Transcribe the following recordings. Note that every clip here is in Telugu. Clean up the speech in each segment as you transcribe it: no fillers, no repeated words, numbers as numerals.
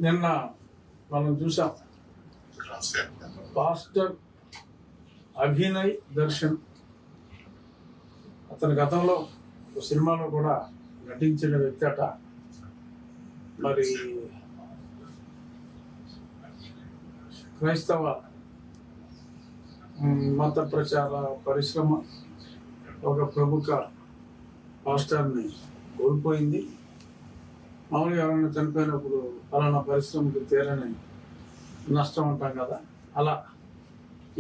నిన్న మనం చూసాం పాస్టర్ అభినయ్ దర్శన్. అతని గతంలో ఒక సినిమాలో కూడా నటించిన వ్యక్తి అట. మరి క్రైస్తవ మత ప్రచార పరిశ్రమ ఒక ప్రముఖ పాస్టర్ని కోల్పోయింది. మామూలుగా ఎవరైనా చనిపోయినప్పుడు ఫలానా పరిశ్రమకు తీరని నష్టం అంటాం కదా, అలా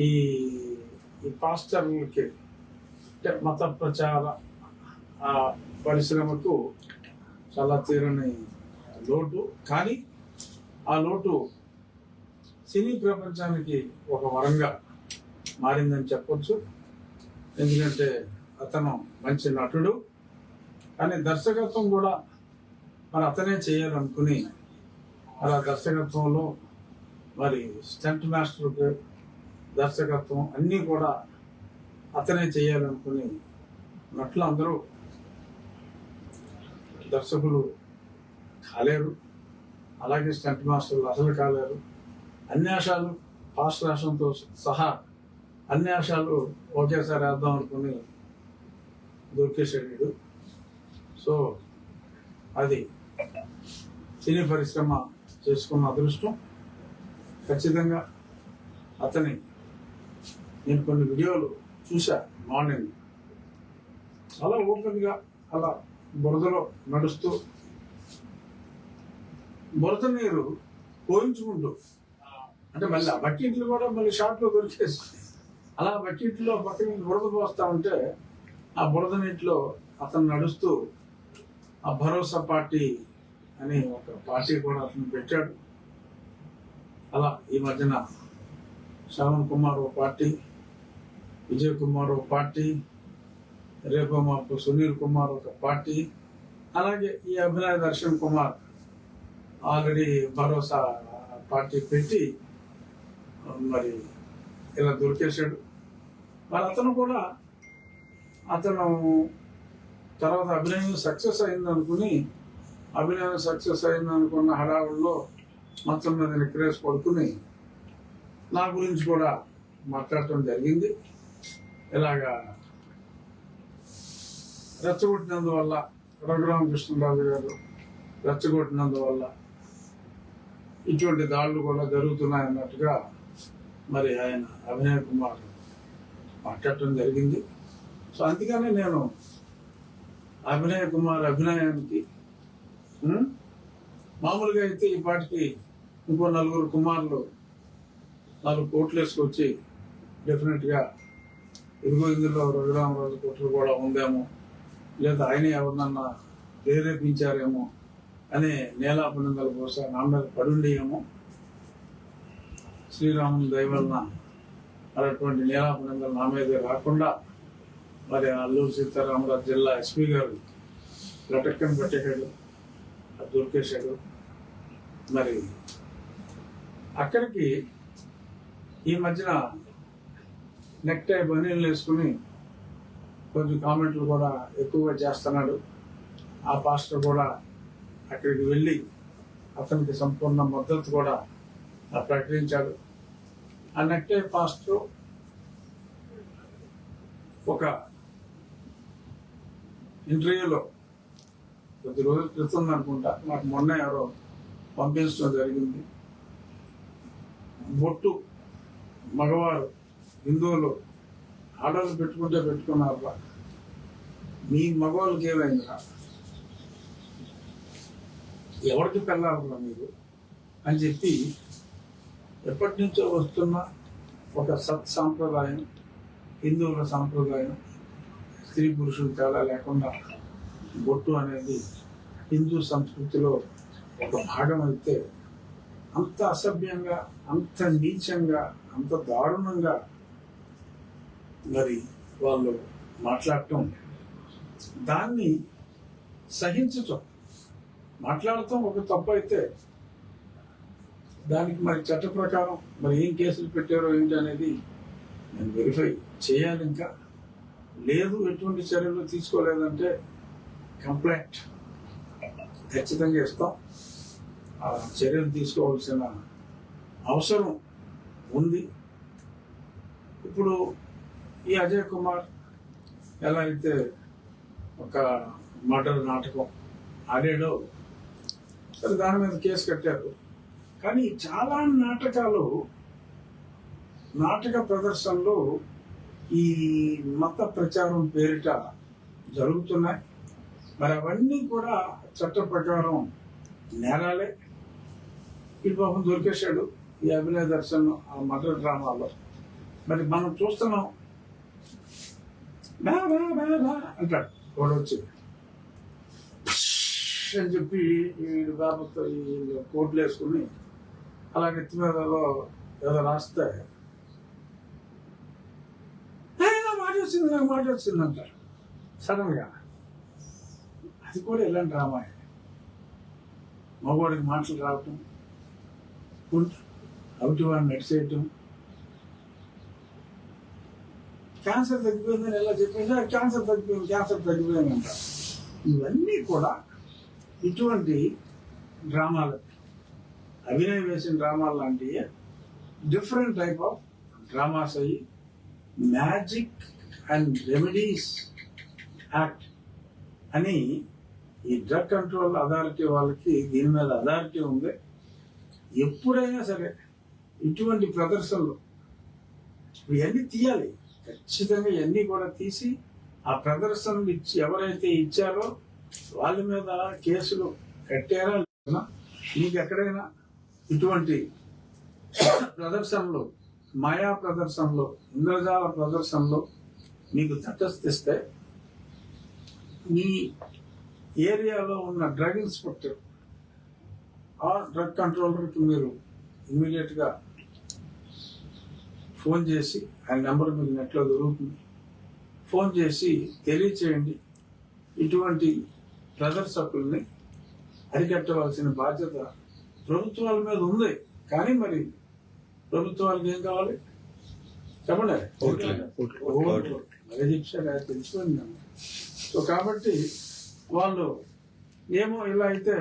ఈ పాస్టర్లకి అంటే మత ప్రచార పరిశ్రమకు చాలా తీరని లోటు. కానీ ఆ లోటు సినీ ప్రపంచానికి ఒక వరంగా మారిందని చెప్పొచ్చు. ఎందుకంటే అతను మంచి నటుడు, కానీ దర్శకత్వం కూడా మరి అతనే చేయాలనుకుని మరి ఆ దర్శకత్వంలో మరి స్టంట్ మాస్టర్ దర్శకత్వం అన్నీ కూడా అతనే చేయాలనుకుని నటులు అందరూ దర్శకులు కాలేరు, అలాగే స్టంట్ మాస్టర్లు అసలు కాలేరు. అన్యాసాలు పాస్ట్ రాష్ట్రంతో సహా అన్యాసాలు ఒకేసారి వేద్దాం అనుకుని దొరికేసాడు. సో అది సినీ పరిశ్రమ చేసుకున్న అదృష్టం. ఖచ్చితంగా అతని నేను కొన్ని వీడియోలు చూసా. మార్నింగ్ చాలా ఓపెన్గా అలా బురదలో నడుస్తూ బురద నీరు పోయించుకుంటూ, అంటే మళ్ళీ ఆ బకెట్లు కూడా మళ్ళీ షార్ట్లో దొరికేసి అలా బకెట్లో పక్కన బురద పోస్తా ఉంటే ఆ బురద నీటిలో అతను నడుస్తూ ఆ భరోసా పార్టీ అని ఒక పార్టీ కూడా అతను పెట్టాడు. అలా ఈ మధ్యన శ్రవణ్ కుమార్ ఒక పార్టీ, విజయ్ కుమార్ ఒక పార్టీ, రేపు మాకు సునీల్ కుమార్ ఒక పార్టీ, అలాగే ఈ అభినయ్ దర్శన్ కుమార్ ఆల్రెడీ భరోసా పార్టీ పెట్టి మరి ఇలా దొరికేశాడు. మరి అతను కూడా తర్వాత అభినయం సక్సెస్ అయిందనుకుని హడావుల్లో మొత్తం మీద నిక్రేసి పడుకుని నా గురించి కూడా మాట్లాడటం జరిగింది. ఇలాగా రెచ్చగొట్టినందువల్ల రఘురామకృష్ణరాజు గారు రెచ్చగొట్టినందువల్ల ఇటువంటి దాడులు కూడా జరుగుతున్నాయన్నట్టుగా మరి ఆయన అభినయ్ కుమార్ మాట్లాడటం జరిగింది. సో అందుకనే నేను అభినయ్ కుమార్ అభినయానికి మామూలుగా అయితే ఈ పాటికి ఇంకో 4 కుమారులు 4 కోట్లు వేసుకొచ్చి డెఫినెట్గా ఇందులో రఘురామరాజు కోట్లు కూడా ఉందేమో, లేదా ఆయన ఎవరినన్నా ప్రేరేపించారేమో అనే నేలాపనిందల కోసం నా మీద పడుండేమో. శ్రీరాముని దయవలన అటువంటి నేలాపనిందలు నా మీద రాకుండా మరి అల్లూరు సీతారామరాజు జిల్లా ఎస్పీ గారు లటక్కని పట్టేశాడు, దొరికేశాడు. మరి అక్కడికి ఈ మధ్యన నెక్టై బనీలు వేసుకుని కొంచెం కామెంట్లు కూడా ఎక్కువగా చేస్తున్నాడు. ఆ పాస్టర్ కూడా అక్కడికి వెళ్ళి అతనికి సంపూర్ణ మద్దతు కూడా ప్రకటించాడు. ఆ నెక్టై పాస్టర్ ఒక ఇంటర్వ్యూలో కొద్ది రోజుల క్రితం అనుకుంటా, నాకు మొన్న ఎవరో పంపించడం జరిగింది. బొట్టు మగవారు హిందువులు ఆడవాళ్ళు పెట్టుకుంటే పెట్టుకున్నారా, మీ మగవాళ్ళకి ఏమైందా, ఎవరికి పెళ్ళాలరా మీరు అని చెప్పి ఎప్పటి నుంచో వస్తున్న ఒక సత్ సాంప్రదాయం, హిందువుల సాంప్రదాయం, స్త్రీ పురుషులు తేడా లేకుండా బొట్టు అనేది హిందూ సంస్కృతిలో ఒక భాగం అయితే అంత అసభ్యంగా, అంత నీచంగా, అంత దారుణంగా మరి వాళ్ళు మాట్లాడటం, దాన్ని సహించటం, మాట్లాడటం ఒక తప్పు అయితే దానికి మరి చట్ట ప్రకారం మరి ఏం కేసులు పెట్టారో ఏంటి అనేది నేను వెరిఫై చేయాలి. ఇంకా లేదు ఎటువంటి చర్యలు తీసుకోలేదంటే కంప్లైంట్ ఖచ్చితంగా ఇస్తాం. చర్యలు తీసుకోవాల్సిన అవసరం ఉంది. ఇప్పుడు ఈ అజయ్ కుమార్ ఎలా అయితే ఒక మర్డర్ నాటకం ఆడాడో సరే దాని మీద కేసు కట్టారు. కానీ చాలా నాటకాలు నాటక ప్రదర్శనలు ఈ మత ప్రచారం పేరిట జరుగుతున్నాయి. మరి అవన్నీ కూడా చట్ట ప్రకారం నేరాలే. ఈ పాపం దొరికేశాడు ఈ అభినయ్ దర్శన్ ఆ మర్డర్ డ్రామాలో. మరి మనం చూస్తున్నాం బా బా బా బా అంటాడు వాడు వచ్చి అని చెప్పి ఈ బాబుతో ఈ కోట్లు వేసుకుని అలా నెత్తి మీద ఏదో రాస్తే నాకు మాట వచ్చింది అంటారు సడన్ గా. అది కూడా ఇలాంటి డ్రామాయే. మగవాడికి మాటలు రావటం, అవుటి వాడిని నడిచేయటం, క్యాన్సర్ తగ్గిపోయిందని ఎలా చెప్పింది, క్యాన్సర్ తగ్గిపోయింది అంటారు. ఇవన్నీ కూడా ఇటువంటి డ్రామాలు, అభినయం వేసిన డ్రామాలు లాంటివి డిఫరెంట్ టైప్ ఆఫ్ డ్రామాస్ అయ్యి మ్యాజిక్ అండ్ రెమెడీస్ యాక్ట్ అని ఈ డ్రగ్ కంట్రోల్ అథారిటీ వాళ్ళకి దీని మీద అథారిటీ ఉంది. ఎప్పుడైనా సరే ఇటువంటి ప్రదర్శనలు ఇవన్నీ తీయాలి, ఖచ్చితంగా ఇవన్నీ కూడా తీసి ఆ ప్రదర్శనలు ఎవరైతే ఇచ్చారో వాళ్ళ మీద కేసులు కట్టారా లేదా, మీకు ఎక్కడైనా ఇటువంటి ప్రదర్శనలు, మాయా ప్రదర్శనలు, ఇంద్రజాల ప్రదర్శనలు మీకు తటస్థిస్తే మీ ఏరియాలో ఉన్న డ్రగ్ ఇన్స్పెక్టర్ ఆ డ్రగ్ కంట్రోలర్కి మీరు ఇమ్మీడియట్గా ఫోన్ చేసి, ఆయన నెంబర్ మీకు నెట్లో దొరుకుతుంది, ఫోన్ చేసి తెలియచేయండి. ఇటువంటి ప్రదర్శకుల్ని అరికట్టవలసిన బాధ్యత ప్రభుత్వాల మీద ఉంది. కానీ మరి ప్రభుత్వాలకు ఏం కావాలి చెప్పండి, తెలిసిపోయింది. సో కాబట్టి వాళ్ళు ఏమో ఇలా అయితే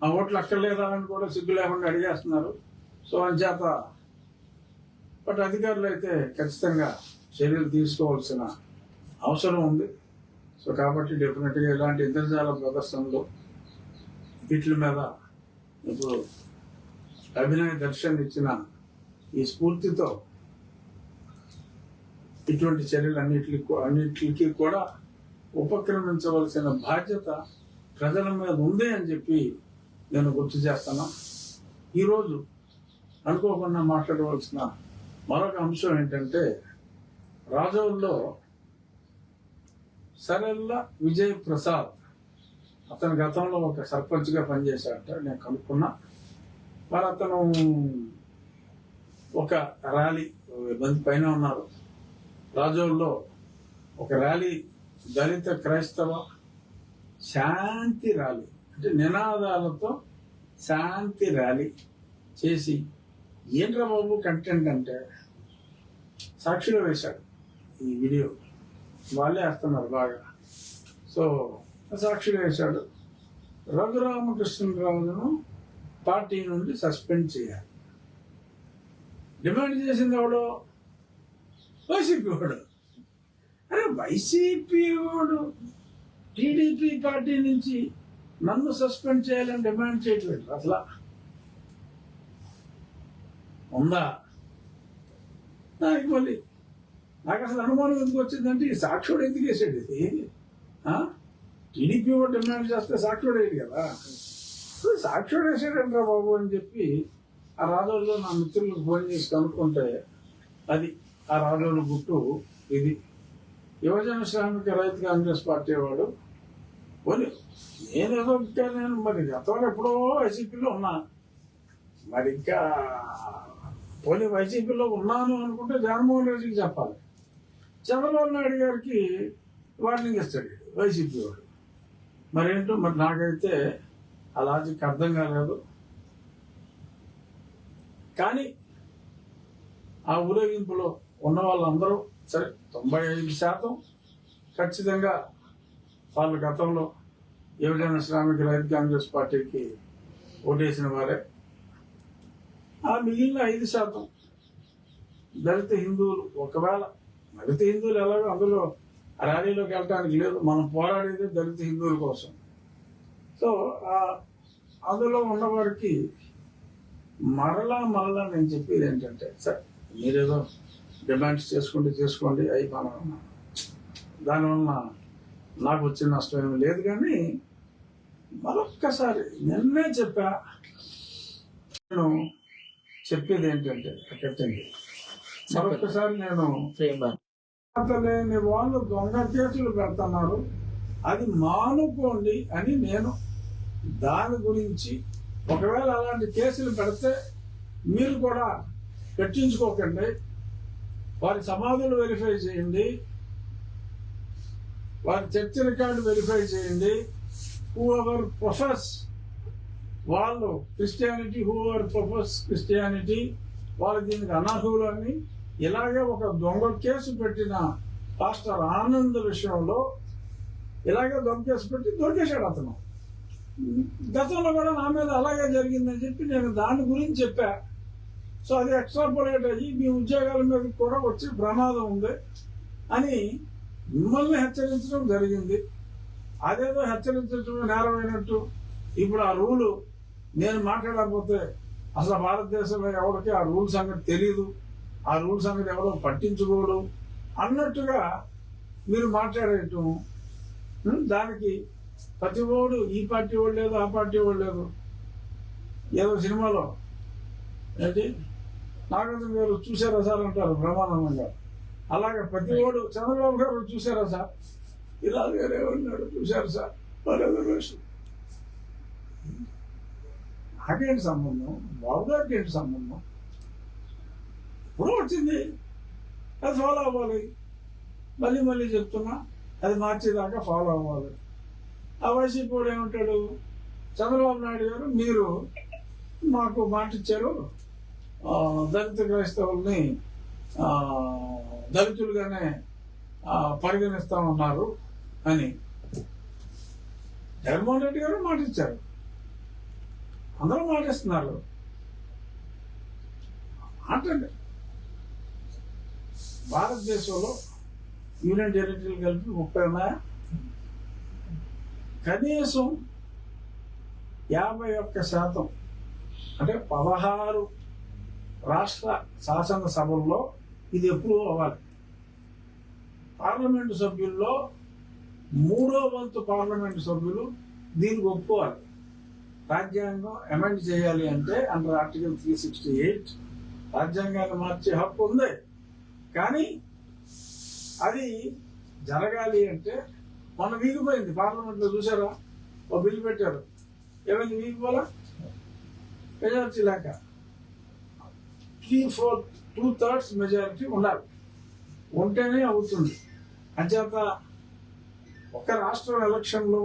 ఆ ఓట్లు అక్కర్లేదా అని కూడా సిగ్గు లేకుండా అడిగేస్తున్నారు. సో అంచేత బట్ అధికారులు అయితే ఖచ్చితంగా చర్యలు తీసుకోవాల్సిన అవసరం ఉంది. సో కాబట్టి డెఫినెట్గా ఇలాంటి ఇంద్రజాల ప్రదర్శనలు వీటి మీద ఇప్పుడు అభినయ్ దర్శన్ ఇచ్చిన ఈ స్ఫూర్తితో ఇటువంటి చర్యలు అన్నిటికీ కూడా ఉపక్రమించవలసిన బాధ్యత ప్రజల మీద ఉంది అని చెప్పి నేను గుర్తు చేస్తాను. ఈరోజు అనుకోకుండా మాట్లాడవలసిన మరొక అంశం ఏంటంటే, రాజోల్లో సరెల్ల విజయ్ ప్రసాద్ అతను గతంలో ఒక సర్పంచ్గా పనిచేశాడట, నేను కనుక్కున్నా. మరి అతను ఒక ర్యాలీ, మంది పైన ఉన్నారు, రాజోల్లో ఒక ర్యాలీ, దళిత క్రైస్తవ శాంతి ర్యాలీ, అంటే నినాదాలతో శాంతి ర్యాలీ చేసి, ఏంట్రా బాబు కంటెంట్ అంటే సాక్షిలో వేశాడు ఈ వీడియో, వాళ్ళే వేస్తున్నారు బాగా. సో సాక్షిలో వేశాడు, రఘురామకృష్ణరాజును పార్టీ నుండి సస్పెండ్ చేయాలి. డిమాండ్ చేసింది ఎవడో, వైసీపీ వాడు. అరే వైసీపీ వాడు టీడీపీ పార్టీ నుంచి నన్ను సస్పెండ్ చేయాలని డిమాండ్ చేయట్లేదు. అసలు ఉందా? మళ్ళీ నాకు అసలు అనుమానం ఎందుకు వచ్చిందంటే, ఈ సాక్షుడు ఎందుకు వేసాడు ఇది? టీడీపీ వాడు డిమాండ్ చేస్తే సాక్షుడు వేయడు కదా, సాక్షుడు వేసాడంట్రా బాబు అని చెప్పి ఆ రాజోల్లో నా మిత్రులకు ఫోన్ చేసి కనుక్కుంటే అది ఆ రాజోలు గుట్టు ఇది. యువజన శ్రామిక రైతు కాంగ్రెస్ పార్టీ వాడు పోనీ నేనేదో ఇంకా నేను మరి గతంలో ఎప్పుడో వైసీపీలో ఉన్నా, మరి ఇంకా పోనీ వైసీపీలో ఉన్నాను అనుకుంటే జగన్మోహన్ రెడ్డికి చెప్పాలి, చంద్రబాబు నాయుడు గారికి వార్నింగ్ ఇస్తాడు వైసీపీ వాడు. మరేంటో మరి నాకైతే ఆ లాజిక్ అర్థం కాలేదు. కానీ ఆ ఊరేగింపులో ఉన్న వాళ్ళందరూ సరే 95% ఖచ్చితంగా వాళ్ళు గతంలో యువజన శ్రామిక రైతు కాంగ్రెస్ పార్టీకి ఓటేసిన వారే. ఆ మిగిలిన 5% దళిత హిందువులు. ఒకవేళ దళిత హిందువులు ఎలాగో అందులో ర్యాలీలోకి వెళ్ళడానికి లేదు, మనం పోరాడేది దళిత హిందువుల కోసం. సో అందులో ఉన్నవారికి మరలా నేను చెప్పేది ఏంటంటే, సరే మీరేదో డిమాండ్స్ చేసుకోండి, అవి మనం దానివల్ల నాకు వచ్చిన నష్టం ఏమి లేదు. కానీ మరొక్కసారి నిన్నే చెప్పా, నేను చెప్పేది ఏంటంటే అక్కడికి మరొక్కసారి నేను లేని వాళ్ళు దొంగ కేసులు పెడుతున్నారు, అది మానుకోండి అని నేను దాని గురించి, ఒకవేళ అలాంటి కేసులు పెడితే మీరు కూడా పెట్టించుకోకండి, వారి సమాధులు వెరిఫై చేయండి, వారి చర్చ రికార్డు వెరిఫై చేయండి. హూఎవర్ ప్రొఫెస్ వాళ్ళు క్రిస్టియానిటీ, హూఎవర్ ప్రొఫెస్ క్రిస్టియానిటీ వాళ్ళు దీనికి అనర్హులు అని ఇలాగే ఒక దొంగ కేసు పెట్టిన పాస్టర్ ఆనంద్ విషయంలో ఇలాగే దొంగ కేసు పెట్టి దొరికేశాడు అతను. గతంలో కూడా నా మీద అలాగే జరిగిందని చెప్పి నేను దాని గురించి చెప్పా. సో అది ఎక్స్ట్రాపులేట్ అయ్యి మీ ఉద్యోగాల మీద కూడా వచ్చే ప్రమాదం ఉంది అని మిమ్మల్ని హెచ్చరించడం జరిగింది. అదేదో హెచ్చరించడం నేరమైనట్టు ఇప్పుడు ఆ రూలు నేను మాట్లాడకపోతే అసలు భారతదేశంలో ఎవరికి ఆ రూల్ సంగతి తెలియదు, ఆ రూల్ సంగతి ఎవరో పట్టించుకోడు అన్నట్టుగా మీరు మాట్లాడేయటం, దానికి ప్రతి ఓడు ఈ పార్టీ వాడు లేదు, ఆ పార్టీ వాడు లేదు. ఏదో సినిమాలో ఏంటి నాగార్జున గారు చూసారా సార్ అంటారు బ్రహ్మానందంగా, అలాగే ప్రతి ఓడు చంద్రబాబు గారు చూసారా సార్, ఇలా వేరే ఉన్నాడు చూశారు సార్, రిజర్వేషన్. నాకేంటి సంబంధం, బాబు గారికి ఏంటి సంబంధం? ఇప్పుడు వచ్చింది, అది ఫాలో అవ్వాలి. మళ్ళీ చెప్తున్నా, అది మార్చేదాకా ఫాలో అవ్వాలి. ఆ వైసీపీ కూడా ఏమంటాడు, చంద్రబాబు నాయుడు గారు మీరు మాకు మాట ఇచ్చారు, దళిత క్రైస్తవుల్ని దళితులుగానే పరిగణిస్తామన్నారు అని జగన్మోహన్ రెడ్డి గారు మాట ఇచ్చారు, అందరూ మాటిస్తున్నారు. అంటే భారతదేశంలో యూనియన్ టెరిటరీలు కలిపి 30 ఉన్నాయా? కనీసం 51% అంటే 16 రాష్ట్ర శాసనసభల్లో ఇది ఎప్పుడు అవ్వాలి. పార్లమెంటు సభ్యుల్లో 3వ వంతు పార్లమెంటు సభ్యులు దీనికి ఒప్పుకోవాలి. రాజ్యాంగం అమెండ్ చేయాలి అంటే అండర్ ఆర్టికల్ 368 రాజ్యాంగాన్ని మార్చే హక్కు ఉంది. కానీ అది జరగాలి అంటే మొన్న వీగిపోయింది పార్లమెంట్లో, చూసారా? ఓ బిల్లు పెట్టారు, ఏమైంది? వీగిపోలా, మెజారిటీ లేక. 2/3 మెజారిటీ ఉండాలి, ఉంటేనే అవుతుంది. అంచేత ఒక రాష్ట్రం ఎలక్షన్లో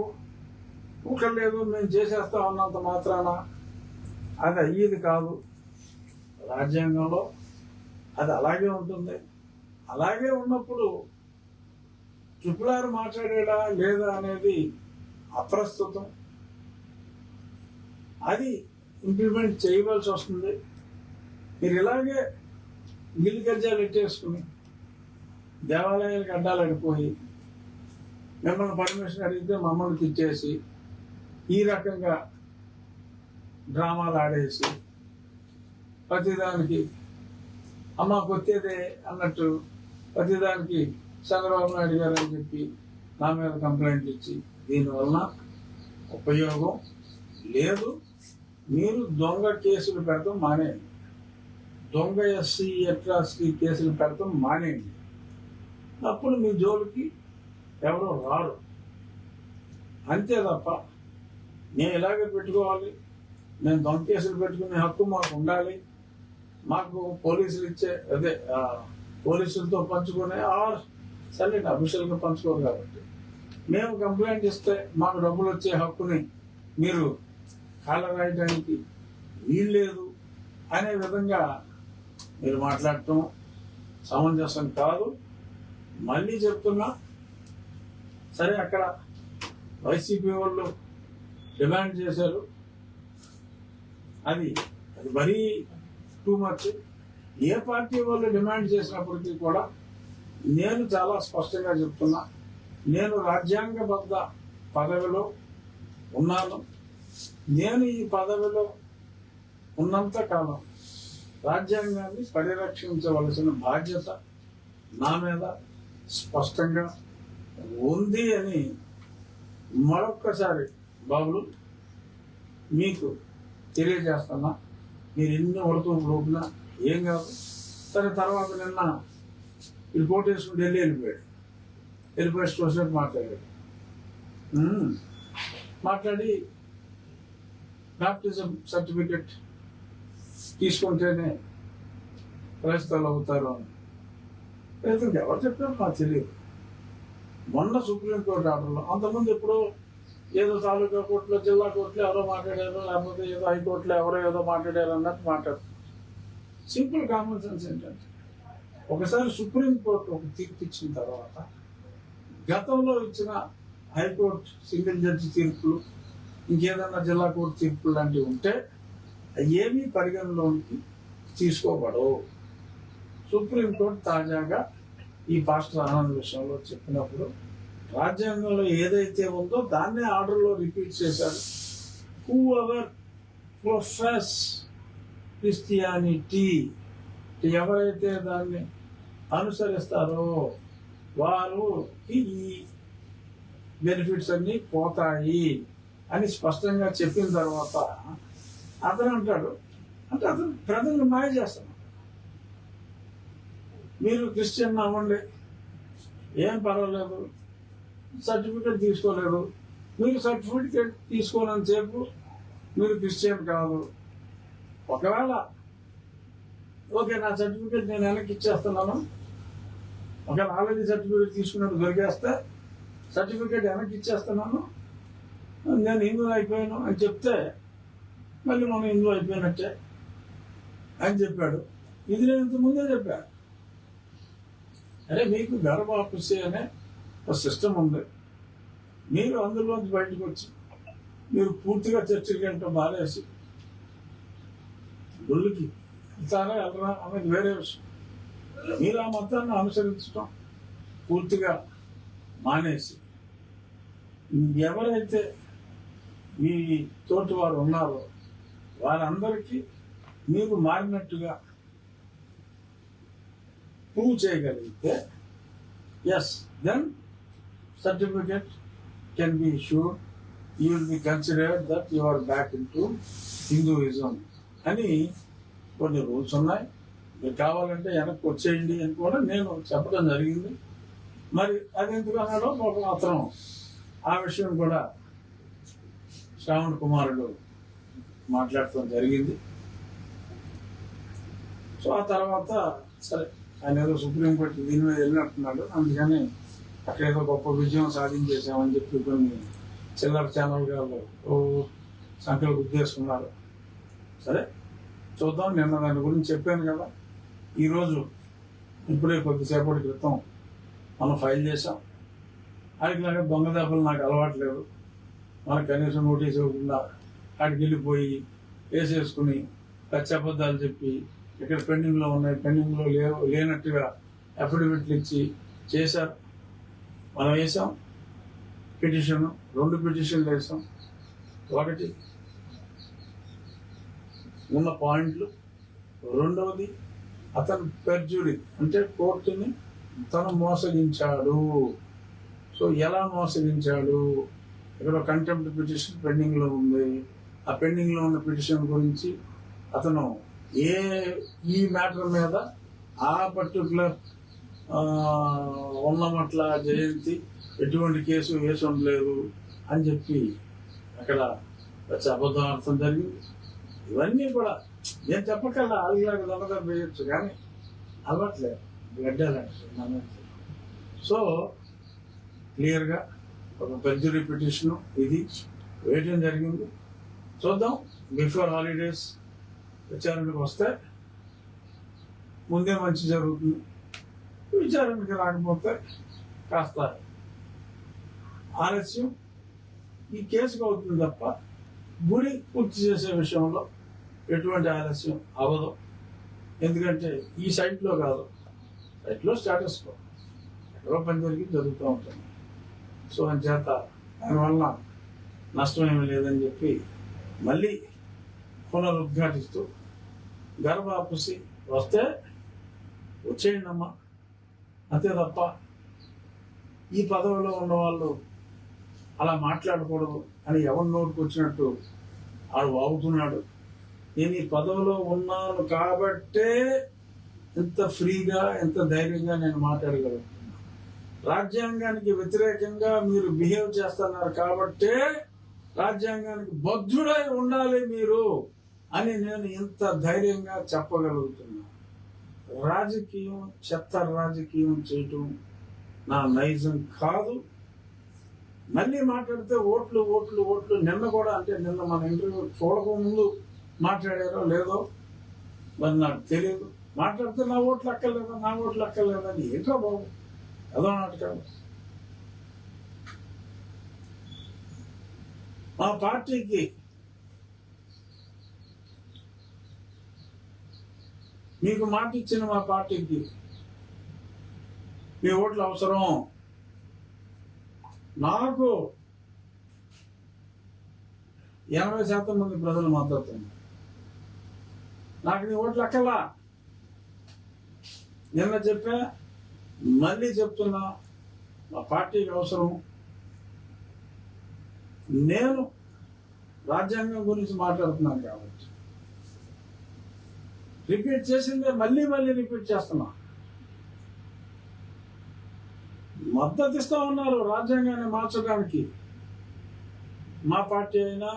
లేదు మేము చేసేస్తాం అన్నంత మాత్రాన అది అయ్యేది కాదు. రాజ్యాంగంలో అది అలాగే ఉంటుంది. అలాగే ఉన్నప్పుడు ట్రిపుల్ మాట్లాడాడా లేదా అనేది అప్రస్తుతం. అది ఇంప్లిమెంట్ చేయవలసి వస్తుంది. మీరు ఇలాగే గిల్లి గజ్జాలు ఎట్టేసుకుని దేవాలయాలకు అడ్డాలడిపోయి మిమ్మల్ని పర్మిషన్ అడిగితే మమ్మల్ని తిట్టేసి ఈ రకంగా డ్రామాలు ఆడేసి ప్రతిదానికి అమ్మ కొత్తేదే అన్నట్టు ప్రతిదానికి చంద్రబాబు నాయుడు గారు అని చెప్పి నా మీద కంప్లైంట్ ఇచ్చి దీనివల్ల ఉపయోగం లేదు. మీరు దొంగ కేసులు పెడతాం మానేయండి, దొంగ ఎస్సీ అట్రాసిటీ కేసులు పెడతాం మానేయండి. అప్పుడు మీ జోలికి ఎవరో రారు. అంతే తప్ప నేను ఇలాగే పెట్టుకోవాలి, నేను దొంగ కేసులు పెట్టుకునే హక్కు మాకు ఉండాలి, మాకు పోలీసులు ఇచ్చే అదే పోలీసులతో పంచుకునే సరైన అఫీషియల్గా పంచుకోరు కాబట్టి మేము కంప్లైంట్ ఇస్తే మాకు డబ్బులు వచ్చే హక్కుని మీరు కాళ్ళ రాయడానికి వీల్లేదు అనే విధంగా మీరు మాట్లాడటం సమంజసం కాదు. మళ్ళీ చెప్తున్నా, సరే అక్కడ వైసీపీ వాళ్ళు డిమాండ్ చేశారు, అది అది మరీ టూ మచ్. ఏ పార్టీ వాళ్ళు డిమాండ్ చేసినప్పటికీ కూడా నేను చాలా స్పష్టంగా చెప్తున్నా, నేను రాజ్యాంగబద్ధ పదవిలో ఉన్నాను. నేను ఈ పదవిలో ఉన్నంత కాలం రాజ్యాంగాన్ని పరిరక్షించవలసిన బాధ్యత నా మీద స్పష్టంగా ఉంది అని మరొక్కసారి బాబులు మీకు తెలియజేస్తున్నా. మీరు ఎన్ని ఉడతలు లోపునా ఏం కాదు. సరే, తర్వాత నిన్న రిపోర్ట్ వేసుకుని వెళ్ళిపోయి స్టేషన్ మాట్లాడి బాప్టిజం సర్టిఫికెట్ తీసుకుంటేనే క్రైస్తవులు అవుతారు అని. రైతులకు ఎవరు చెప్పారు నాకు తెలియదు. మొన్న సుప్రీంకోర్టు ఆర్డర్లో, అంతకుముందు ఎప్పుడో ఏదో తాలూకా కోర్టులో, జిల్లా కోర్టులో ఎవరో మాట్లాడారు, లేకపోతే ఏదో హైకోర్టులో ఎవరో ఏదో మాట్లాడారు అన్నట్టు మాట్లాడుతున్నారు. సింపుల్ కామన్ సెన్స్ ఏంటంటే, ఒకసారి సుప్రీంకోర్టు ఒక తీర్పు ఇచ్చిన తర్వాత గతంలో ఇచ్చిన హైకోర్టు సింగిల్ జడ్జి తీర్పులు, ఇంకేదన్నా జిల్లా కోర్టు తీర్పులు లాంటివి ఉంటే ఏమీ పరిగణలోకి తీసుకోబడవు. సుప్రీంకోర్టు తాజాగా ఈ పాస్టర్ ఆనంద్ విషయంలో చెప్పినప్పుడు రాజ్యాంగంలో ఏదైతే ఉందో దాన్నే ఆర్డర్లో రిపీట్ చేశారు. హూ ఎవర్ ప్రొఫెస్ క్రిస్టియానిటీ, ఎవరైతే దాన్ని అనుసరిస్తారో వారు ఈ బెనిఫిట్స్ అన్ని పోతాయి అని స్పష్టంగా చెప్పిన తర్వాత అతను అంటాడు, అంటే అతను ప్రజలను మాయ చేస్తున్నాడు. మీరు క్రిస్టియన్ అవ్వండి, ఏం పర్వాలేదు, సర్టిఫికేట్ తీసుకోలేదు. మీరు సర్టిఫికేట్ తీసుకోనంతసేపు మీరు క్రిస్టియన్ కాదు. ఒకవేళ ఓకే, నా సర్టిఫికేట్ నేను వెనక్కి ఇచ్చేస్తున్నాను, ఒకవేళ ఆల్రెడీ సర్టిఫికేట్ తీసుకున్నట్టు దొరికేస్తే సర్టిఫికేట్ వెనక్కి ఇచ్చేస్తున్నాను, నేను హిందూ అయిపోయాను అని చెప్తే మళ్ళీ మనం హిందూ అయిపోయినట్టే అని చెప్పాడు. ఇది నేను ఇంతకుముందే చెప్పా. అరే, మీకు గర్భాపసి అనే ఒక సిస్టమ్ ఉంది. మీరు అందులోంచి బయటకు వచ్చి మీరు పూర్తిగా చర్చకి వెళ్తాం మానేసి గుళ్ళకి వెళ్తారా వెళ్ళరా అనేది వేరే విషయం. మీరు ఆ మతాన్ని అనుసరించడం పూర్తిగా మానేసి ఎవరైతే మీ తోటి వారు ఉన్నారో వారందరికీ మీరు మారినట్టుగా ప్రూవ్ చేయగలిగితే yes, then certificate can be issued, you will be considered that you are back in to Hinduism అని కొన్ని రూల్స్ ఉన్నాయి. మీరు కావాలంటే వెనక్కి వచ్చేయండి అని కూడా నేను చెప్పడం జరిగింది. మరి అది ఎందుకు అన్నాడో అతను ఆ విషయం కూడా శ్రావణ్ కుమారుడు మాట్లాడటం జరిగింది. సో ఆ తర్వాత సరే, ఆయన ఏదో సుప్రీంకోర్టు దీని మీద వెళ్ళినట్టున్నాడు, అందుకని అక్కడ ఏదో గొప్ప విజయం సాధించేసామని చెప్పి కొన్ని చిల్లర ఛానల్ గారు సంఖ్యలు గుర్తేసుకున్నారు. సరే చూద్దాం. నిన్న దాని గురించి చెప్పాను కదా. ఈరోజు ఇప్పుడే కొద్దిసేపటి క్రితం మనం ఫైల్ చేసాం. అడిగినాక దొంగ దెబ్బలు నాకు అలవాట్లేదు. మనకు కనీసం నోటీస్ ఇవ్వకుండా అక్కడికి వెళ్ళిపోయి వేసేసుకుని పచ్చబద్దాలు చెప్పి ఇక్కడ పెండింగ్లో ఉన్నాయి, పెండింగ్లో లేనట్టుగా అఫిడవిట్లు ఇచ్చి చేశారు. మనం వేసాం పిటిషన్, 2 పిటిషన్లు వేసాం. ఒకటి ఉన్న పాయింట్లు, రెండవది అతను పెర్జురీ అంటే కోర్టుని తను మోసగించాడు. సో ఎలా మోసగించాడు? ఇక్కడ కంటెంప్ట్ పిటిషన్ పెండింగ్లో ఉంది. ఆ పెండింగ్లో ఉన్న పిటిషన్ గురించి అతను ఈ మ్యాటర్ మీద ఆ పర్టికులర్ ఉన్నమట్ల జయంతి ఎటువంటి కేసు వేసి ఉండలేదు అని చెప్పి అక్కడ అబద్ధం అర్థం జరిగింది. ఇవన్నీ కూడా నేను చెప్పకల్లా అలాగే దొంగతనం వేయచ్చు, కానీ అలవాట్లేదు గడ్డాలంటే. సో క్లియర్గా ఒక పెర్జరీ పిటిషన్ ఇది వేయడం జరిగింది. చూద్దాం, బిఫోర్ హాలిడేస్ విచారణకు వస్తే ముందే మంచి జరుగుతుంది. విచారణకి రాకపోతే కాస్త ఆలస్యం ఈ కేసుకు అవుతుంది తప్ప గుడి పూర్తి చేసే విషయంలో ఎటువంటి ఆలస్యం అవ్వదు. ఎందుకంటే ఈ సైట్లో కాదు, సైట్లో స్టేటస్ కో ఎక్కడో పని జరుగుతూ ఉంటుంది. సో అంచేత దానివల్ల నష్టం ఏమీ లేదని చెప్పి మళ్ళీ పునరుద్ఘాటిస్తూ గర్భాపుసి వస్తే వచ్చేయండి అమ్మా, అంతే తప్ప ఈ పదవిలో ఉన్నవాళ్ళు అలా మాట్లాడకూడదు అని ఎవరి నోటికి వచ్చినట్టు ఆడు వాగుతున్నాడు. నేను ఈ పదవిలో ఉన్నాను కాబట్టే ఎంత ఫ్రీగా ఎంత ధైర్యంగా నేను మాట్లాడగలుగుతున్నాను. రాజ్యాంగానికి వ్యతిరేకంగా మీరు బిహేవ్ చేస్తున్నారు కాబట్టే రాజ్యాంగానికి బద్ధుడై ఉండాలి మీరు అని నేను ఇంత ధైర్యంగా చెప్పగలుగుతున్నా. రాజకీయం, చెత్త రాజకీయం చేయటం నా నైజం కాదు. మళ్ళీ మాట్లాడితే ఓట్లు ఓట్లు ఓట్లు. నిన్న కూడా, అంటే నిన్న మన ఇంటర్వ్యూ చూడకముందు మాట్లాడారో లేదో మరి నాకు తెలియదు. మాట్లాడితే నా ఓట్లు అక్కర్లేదా, నా ఓట్లు అక్కర్లేదా అని ఏంటో బాబు, ఏదో నాటకాలు. మా పార్టీకి మీకు మాట ఇచ్చిన మా పార్టీకి మీ ఓట్లు అవసరం. నాకు 80% మంది ప్రజలు మద్దతు ఉంది. నాకు నీ ఓట్లు అక్కలా. నిన్న చెప్పా, మళ్ళీ చెప్తున్నా, మా పార్టీకి అవసరం. నేను రాజ్యాంగం గురించి మాట్లాడుతున్నాను కాబట్టి రిపీట్ చేసిందే మళ్ళీ మళ్ళీ రిపీట్ చేస్తున్నా. మద్దతు ఇస్తా ఉన్నారు రాజ్యాంగాన్ని మార్చడానికి. మా పార్టీ అయినా,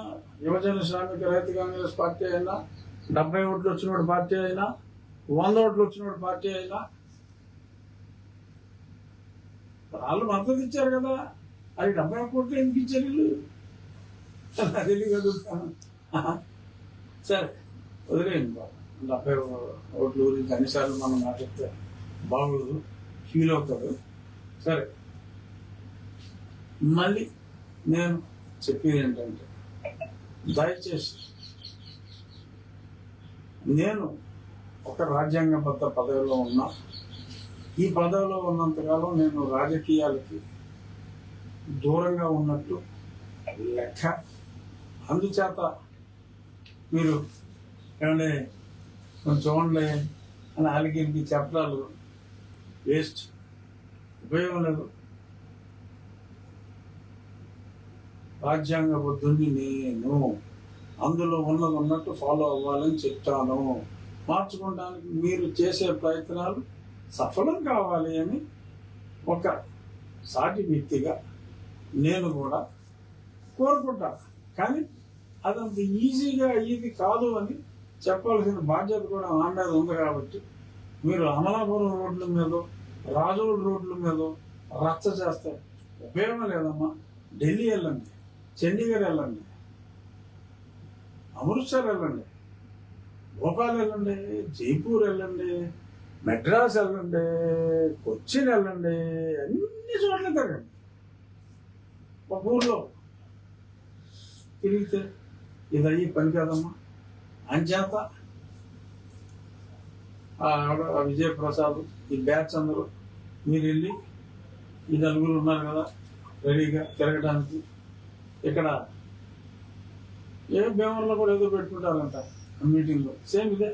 యువజన శ్రామిక రైతు కాంగ్రెస్ పార్టీ అయినా, 70 ఓట్లు వచ్చిన పార్టీ అయినా, 100 ఓట్లు వచ్చిన పార్టీ అయినా వాళ్ళు మద్దతు ఇచ్చారు కదా. అది 70 ఓట్లు ఎందుకు ఇచ్చారు వీళ్ళు? తెలియదు. సరే వదిలేయండి బాబు. 70 ఓట్లు గురించి అన్నిసార్లు మనం మాట్లాడితే బాగోదు, ఫీల్ అవుతాడు. సరే, మళ్ళీ నేను చెప్పేది ఏంటంటే, దయచేసి నేను ఒక రాజ్యాంగబద్ధ పదవిలో ఉన్నా. ఈ పదవిలో ఉన్నంతకాలం నేను రాజకీయాలకి దూరంగా ఉన్నట్టు లెక్క. అందుచేత మీరు ఏమంటే కొంచెం చూడండి అని అలిగిరికి చెప్పడాలు వేస్ట్, ఉపయోగం లేదు. రాజ్యాంగబద్ధుని నేను, అందులో ఉన్నట్టు ఫాలో అవ్వాలని చెప్తాను. మార్చుకోవడానికి మీరు చేసే ప్రయత్నాలు సఫలం కావాలి అని ఒక సాటి వ్యక్తిగా నేను కూడా కోరుకుంటాను. కానీ అదంత ఈజీగా అయ్యేది కాదు అని చెప్పాల్సిన బాధ్యత కూడా నా మీద ఉంది. కాబట్టి మీరు అమలాపురం రోడ్ల మీద, రాజోల్ రోడ్ల మీద రచ్చ చేస్తే ఉపయోగం లేదమ్మా. ఢిల్లీ వెళ్ళండి, చండీగఢ్ వెళ్ళండి, అమృత్సర్ వెళ్ళండి, భోపాల్ వెళ్ళండి, జైపూర్ వెళ్ళండి, మెడ్రాస్ వెళ్ళండి, కొచ్చిన్ వెళ్ళండి, అన్ని చోట్ల తిరగండి. ఒక ఊర్లో తిరిగితే ఇది అయ్యి పని కాదమ్మా. అంచేత విజయప్రసాద్, ఈ బ్యాచ్ అందరూ మీరు వెళ్ళి, ఈ 4 ఉన్నారు కదా రెడీగా తిరగడానికి. ఇక్కడ భీమవరంలో కూడా ఏదో పెట్టుకుంటారంట మీటింగ్లో, సేమ్ ఇదే.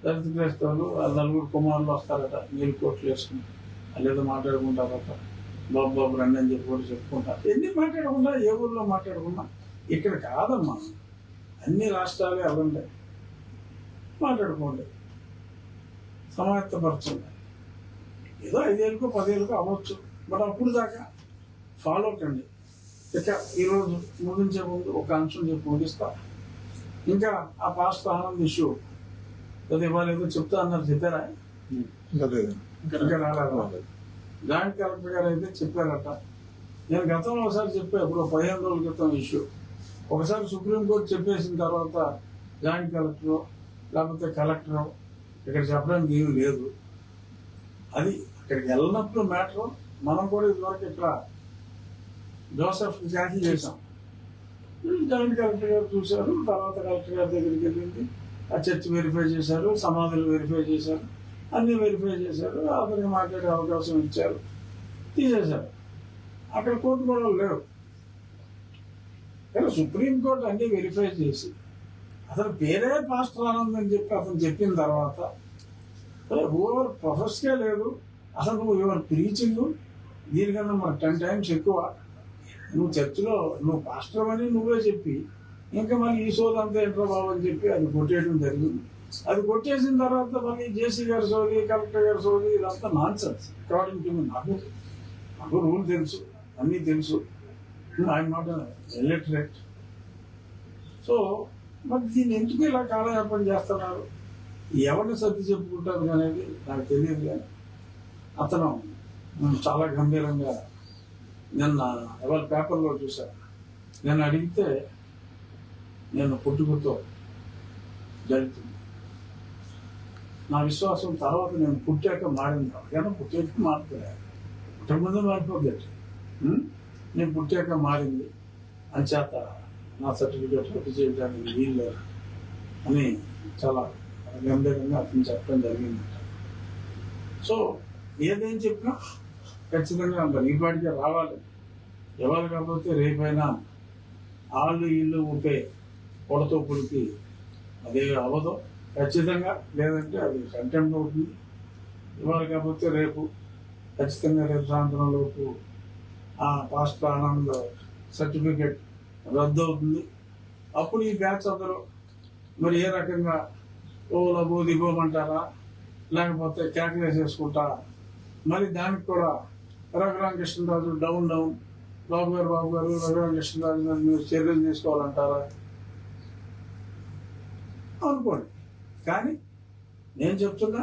దళిత క్రైస్తవులు 4 కుమారులు వస్తారట, నీళ్ళు కోట్లు వేసుకుని వాళ్ళు ఏదో మాట్లాడుకుంటారట. బాబు రండి అని చెప్పి కూడా చెప్పుకుంటారు. ఎన్ని మాట్లాడకుండా, ఏ ఊర్లో మాట్లాడకుండా. ఇక్కడ కాదమ్మా, అన్ని రాష్ట్రాలే అవ్వండి, మాట్లాడుకోండి, సమాయత్తపరచండి. ఏదో 5 ఏళ్ళకో 10 ఏళ్ళకో అవ్వచ్చు, బట్ అప్పుడు దాకా ఫాలో కండి. ఇక ఈరోజు ముగించే ముందు ఒక అంశం చెప్పి ముగిస్తా. ఇంకా ఆ పాస్ట్ ఆనంద్ ఇష్యూ అది ఇవ్వలేదు చెప్తా అన్నారు, చెప్పారా? ఇంకా రాలేదు. జాయింట్ కలెక్టర్ గారు అయితే చెప్పారట. నేను గతంలో ఒకసారి చెప్పా, ఇప్పుడు 15 రోజుల క్రితం ఇష్యూ. ఒకసారి సుప్రీంకోర్టు చెప్పేసిన తర్వాత జాయింట్ కలెక్టర్ లేకపోతే కలెక్టర్ ఇక్కడ చెప్పడానికి ఏమి లేదు. అది అక్కడికి వెళ్ళినప్పుడు మ్యాటర్. మనం కూడా ఇదివరకు ఇక్కడ జోసెఫ్ క్యాన్సిల్ చేశాం. జాయింట్ కలెక్టర్ గారు చూశారు, తర్వాత కలెక్టర్ గారి దగ్గరికి వెళ్ళింది, ఆ చర్చ్ వెరిఫై చేశారు, సమాధులు వెరిఫై చేశారు, అన్నీ వెరిఫై చేశారు, అతనికి మాట్లాడే అవకాశం ఇచ్చారు, తీసేశారు. అక్కడ కోర్టు కూడా లేవు. కానీ సుప్రీంకోర్టు అన్నీ వెరిఫై చేసి అతని పేరే పాస్టర్ ఆనంద్ అని చెప్పి అతను చెప్పిన తర్వాత ఓవర్ ప్రొఫెస్కే లేదు అసలు. నువ్వు యువర్ ప్రీచింగ్ దీనికన్నా మరి 10 times ఎక్కువ. నువ్వు చర్చిలో నువ్వు పాస్టర్ అని నువ్వే చెప్పి ఇంకా మళ్ళీ ఈ సోది అంతా ఏంట్రో బాబు అని చెప్పి అది కొట్టేయడం జరిగింది. అది కొట్టేసిన తర్వాత మళ్ళీ జేసీ గారి సోది, కలెక్టర్ గారి సోది, ఇదంతా non sense according to me. నాకు రూల్ తెలుసు, అన్నీ తెలుసు. I'm not illiterate. సో మరి దీన్ని ఎందుకు ఇలా కాలయాపన చేస్తున్నారు, ఎవరిని సర్ది చెప్పుకుంటారు అనేది నాకు తెలియదు. కానీ అతను చాలా గంభీరంగా నిన్న ఎవరి పేపర్లో చూశాను. నేను అడిగితే నేను పుట్టుకతో జరుగుతుంది, నా విశ్వాసం తర్వాత నేను పుట్టాక మారింది. కానీ పుట్టాక మారుతున్నాను, పుట్టక ముందే మారిపోద్ది. నేను పుట్టాక మారింది అంచేత నా సర్టిఫికేట్ రద్దు చేయడానికి వీలు అని చాలా గంభీరంగా అతను చెప్పడం జరిగింది. సో ఏదేం చెప్పినా ఖచ్చితంగా మరి ఈ పాటికే రావాలి. ఎవరు కాకపోతే రేపైనా ఆళ్ళు ఇల్లు ఊపే పొడతో పుడికి అదే అవ్వదు ఖచ్చితంగా. లేదంటే అది కంటెంప్ట్ అవుతుంది. ఇవాళ కాకపోతే రేపు ఖచ్చితంగా రేపు సాయంత్రం లోపు ఆ పాస్టర్ ఆనంద్ సర్టిఫికేట్ రద్దు అవుతుంది. అప్పుడు ఈ బ్యాచ్ అందరూ మరి ఏ రకంగా ఓలబో దిగోమంటారా, లేకపోతే క్యాల్కులేట్ చేసుకుంటారా, మరి దానికి కూడా రఘురామకృష్ణరాజు డౌన్ బాబు గారు రఘురామకృష్ణరాజు మీద మీరు చర్యలు తీసుకోవాలంటారా అనుకోండి. కానీ నేను చెప్తున్నా,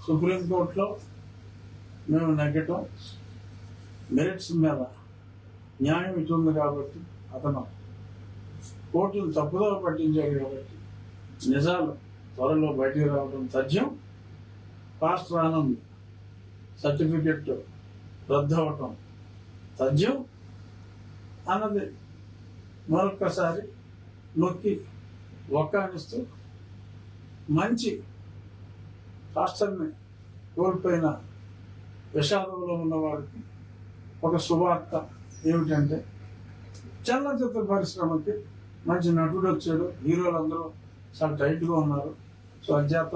సుప్రీంకోర్టులో మేము నెగ్గటం మెరిట్స్ మీద న్యాయం ఇటు ఉంది కాబట్టి, అతను కోర్టును తప్పుదో పట్టించాడు కాబట్టి నిజాలు త్వరలో బయటికి రావడం తథ్యం. పాస్టర్ ఆనంద్ సర్టిఫికెట్ రద్దు అవటం తథ్యం అన్నది మరొక్కసారి నొక్కి ఒక్కానిస్తూ మంచి పాస్టర్ని కోల్పోయిన విషాదంలో ఉన్నవారికి ఒక శుభార్త ఏమిటంటే, చలనచిత్ర పరిశ్రమకి మంచి నటుడు వచ్చాడు, హీరోలు అందరూ చాలా టైట్గా ఉన్నారు. సో అధ్యాత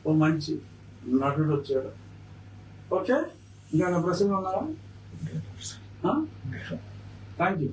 ఓ మంచి నటుడు వచ్చాడు. ఓకే, ఇంకా ప్రశ్నలు ఉన్నారా? Thank you.